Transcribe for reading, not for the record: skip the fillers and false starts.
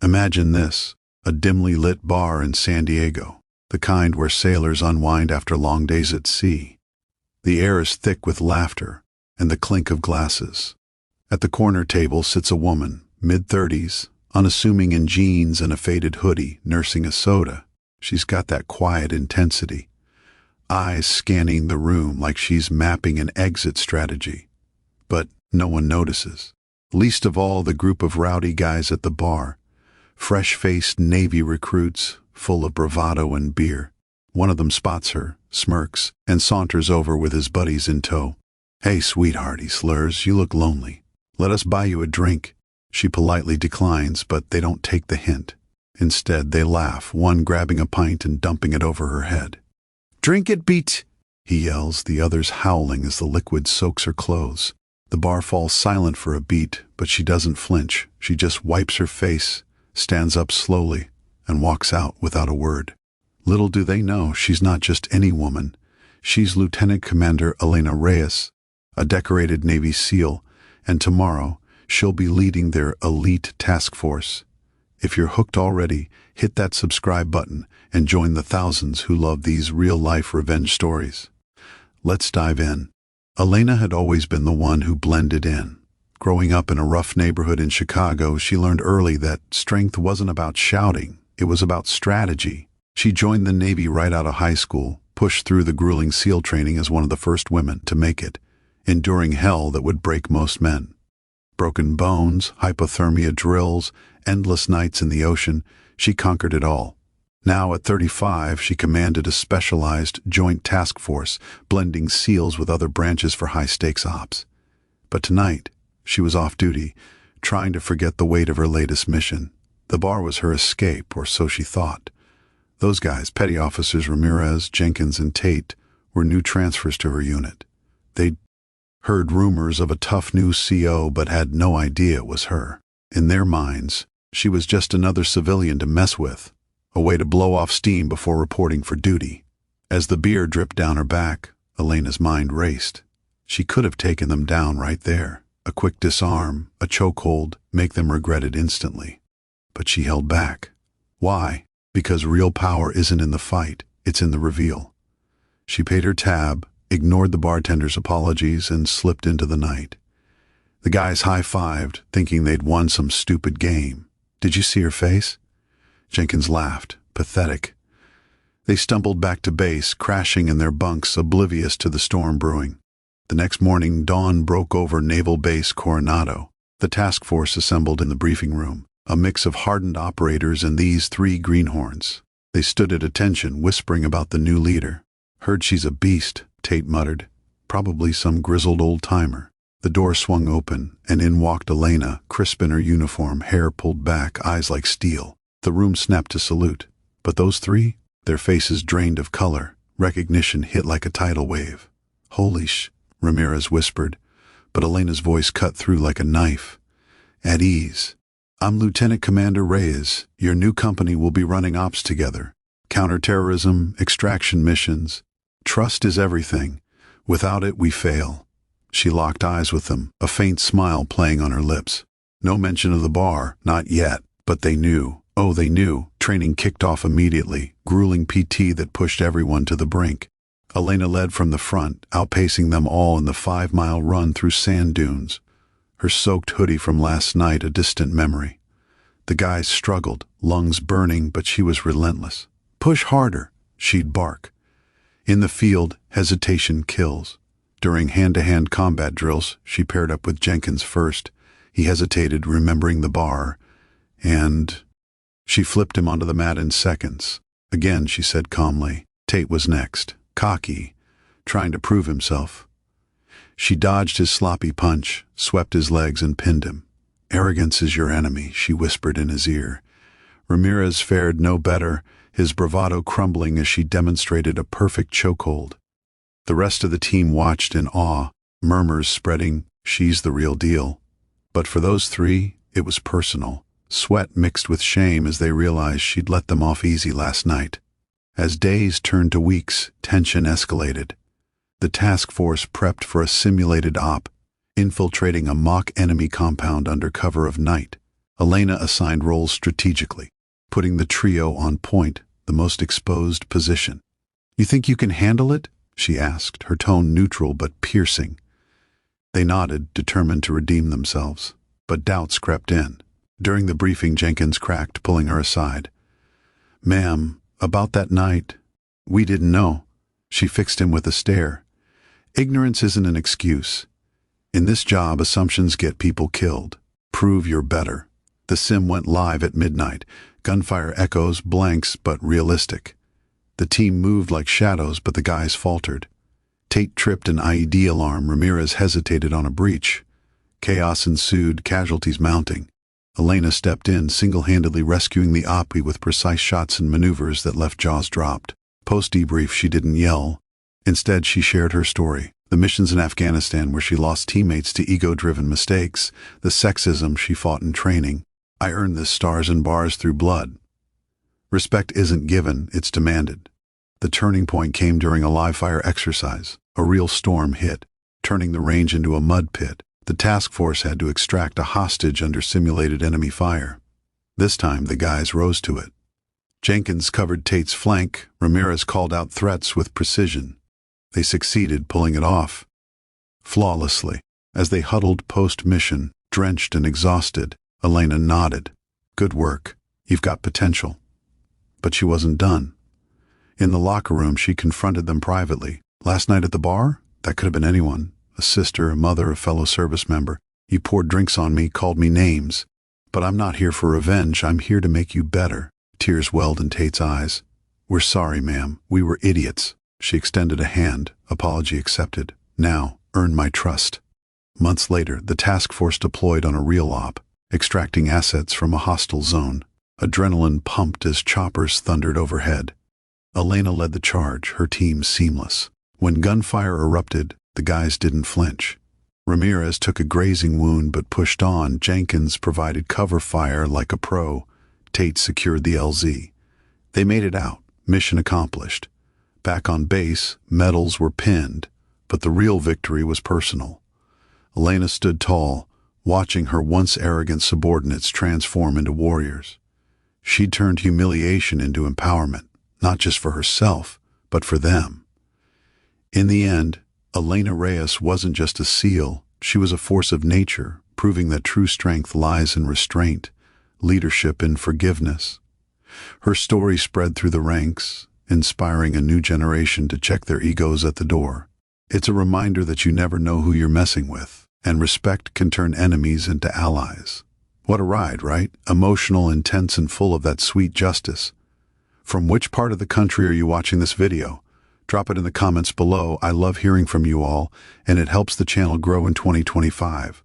Imagine this, a dimly lit bar in San Diego, the kind where sailors unwind after long days at sea. The air is thick with laughter and the clink of glasses. At the corner table sits a woman, mid-30s, unassuming in jeans and a faded hoodie, nursing a soda. She's got that quiet intensity, eyes scanning the room like she's mapping an exit strategy. But no one notices, least of all the group of rowdy guys at the bar, fresh-faced Navy recruits full of bravado and beer. One of them spots her, smirks, and saunters over with his buddies in tow. "Hey, sweetheart," he slurs, "you look lonely. Let us buy you a drink." She politely declines, but they don't take the hint. Instead, they laugh, one grabbing a pint and dumping it over her head. "Drink it, beat!" he yells, the others howling as the liquid soaks her clothes. The bar falls silent for a beat, but she doesn't flinch. She just wipes her face, stands up slowly, and walks out without a word. Little do they know, she's not just any woman. She's Lieutenant Commander Elena Reyes, a decorated Navy SEAL, and tomorrow she'll be leading their elite task force. If you're hooked already, hit that subscribe button and join the thousands who love these real-life revenge stories. Let's dive in. Elena had always been the one who blended in. Growing up in a rough neighborhood in Chicago, she learned early that strength wasn't about shouting, it was about strategy. She joined the Navy right out of high school, pushed through the grueling SEAL training as one of the first women to make it, enduring hell that would break most men. Broken bones, hypothermia drills, endless nights in the ocean, she conquered it all. Now at 35, she commanded a specialized joint task force, blending SEALs with other branches for high-stakes ops. But tonight, she was off duty, trying to forget the weight of her latest mission. The bar was her escape, or so she thought. Those guys, Petty Officers Ramirez, Jenkins, and Tate, were new transfers to her unit. They'd heard rumors of a tough new CO but had no idea it was her. In their minds, she was just another civilian to mess with, a way to blow off steam before reporting for duty. As the beer dripped down her back, Elena's mind raced. She could have taken them down right there. A quick disarm, a chokehold, make them regret it instantly. But she held back. Why? Because real power isn't in the fight, it's in the reveal. She paid her tab, ignored the bartender's apologies, and slipped into the night. The guys high-fived, thinking they'd won some stupid game. "Did you see her face?" Jenkins laughed, pathetic. They stumbled back to base, crashing in their bunks, oblivious to the storm brewing. The next morning, dawn broke over Naval Base Coronado. The task force assembled in the briefing room, a mix of hardened operators and these three greenhorns. They stood at attention, whispering about the new leader. "Heard she's a beast," Tate muttered. "Probably some grizzled old-timer." The door swung open, and in walked Elena, crisp in her uniform, hair pulled back, eyes like steel. The room snapped to salute. But those three? Their faces drained of color. Recognition hit like a tidal wave. "Holy sh..." Ramirez whispered, but Elena's voice cut through like a knife. "At ease. I'm Lieutenant Commander Reyes. Your new company will be running ops together. Counterterrorism, extraction missions. Trust is everything. Without it, we fail." She locked eyes with them, a faint smile playing on her lips. No mention of the bar, not yet, but they knew. Oh, they knew. Training kicked off immediately, grueling PT that pushed everyone to the brink. Elena led from the front, outpacing them all in the 5-mile run through sand dunes. Her soaked hoodie from last night a distant memory. The guys struggled, lungs burning, but she was relentless. "Push harder," she'd bark. In the field, hesitation kills. During hand-to-hand combat drills, she paired up with Jenkins first. He hesitated, remembering the bar, and she flipped him onto the mat in seconds. Again, she said calmly. Tate was next, cocky, trying to prove himself. She dodged his sloppy punch, swept his legs, and pinned him. "Arrogance is your enemy," she whispered in his ear. Ramirez fared no better, his bravado crumbling as she demonstrated a perfect chokehold. The rest of the team watched in awe, murmurs spreading, "She's the real deal." But for those three, it was personal. Sweat mixed with shame as they realized she'd let them off easy last night. As days turned to weeks, tension escalated. The task force prepped for a simulated op, infiltrating a mock enemy compound under cover of night. Elena assigned roles strategically, putting the trio on point, the most exposed position. "You think you can handle it?" she asked, her tone neutral but piercing. They nodded, determined to redeem themselves, but doubts crept in. During the briefing, Jenkins cracked, pulling her aside. "Ma'am, about that night, we didn't know." She fixed him with a stare. "Ignorance isn't an excuse. In this job, assumptions get people killed. Prove you're better." The sim went live at midnight. Gunfire echoes, blanks, but realistic. The team moved like shadows, but the guys faltered. Tate tripped an IED alarm. Ramirez hesitated on a breach. Chaos ensued, casualties mounting. Elena stepped in, single-handedly rescuing the OPI with precise shots and maneuvers that left jaws dropped. Post-debrief, she didn't yell. Instead, she shared her story. The missions in Afghanistan where she lost teammates to ego-driven mistakes, the sexism she fought in training. "I earned this stars and bars through blood. Respect isn't given, it's demanded." The turning point came during a live-fire exercise. A real storm hit, turning the range into a mud pit. The task force had to extract a hostage under simulated enemy fire. This time, the guys rose to it. Jenkins covered Tate's flank. Ramirez called out threats with precision. They succeeded, pulling it off flawlessly. As they huddled post-mission, drenched and exhausted, Elena nodded. "Good work. You've got potential." But she wasn't done. In the locker room, she confronted them privately. "Last night at the bar? That could have been anyone. A sister, a mother, a fellow service member. You poured drinks on me, called me names. But I'm not here for revenge. I'm here to make you better." Tears welled in Tate's eyes. "We're sorry, ma'am. We were idiots." She extended a hand. Apology accepted. "Now, earn my trust." Months later, the task force deployed on a real op, extracting assets from a hostile zone. Adrenaline pumped as choppers thundered overhead. Elena led the charge, her team seamless. When gunfire erupted, the guys didn't flinch. Ramirez took a grazing wound but pushed on. Jenkins provided cover fire like a pro. Tate secured the LZ. They made it out. Mission accomplished. Back on base, medals were pinned, but the real victory was personal. Elena stood tall, watching her once arrogant subordinates transform into warriors. She'd turned humiliation into empowerment, not just for herself, but for them. In the end, Elena Reyes wasn't just a SEAL, she was a force of nature, proving that true strength lies in restraint, leadership in forgiveness. Her story spread through the ranks, inspiring a new generation to check their egos at the door. It's a reminder that you never know who you're messing with, and respect can turn enemies into allies. What a ride, right? Emotional, intense, and full of that sweet justice. From which part of the country are you watching this video? Drop it in the comments below. I love hearing from you all, and it helps the channel grow in 2025.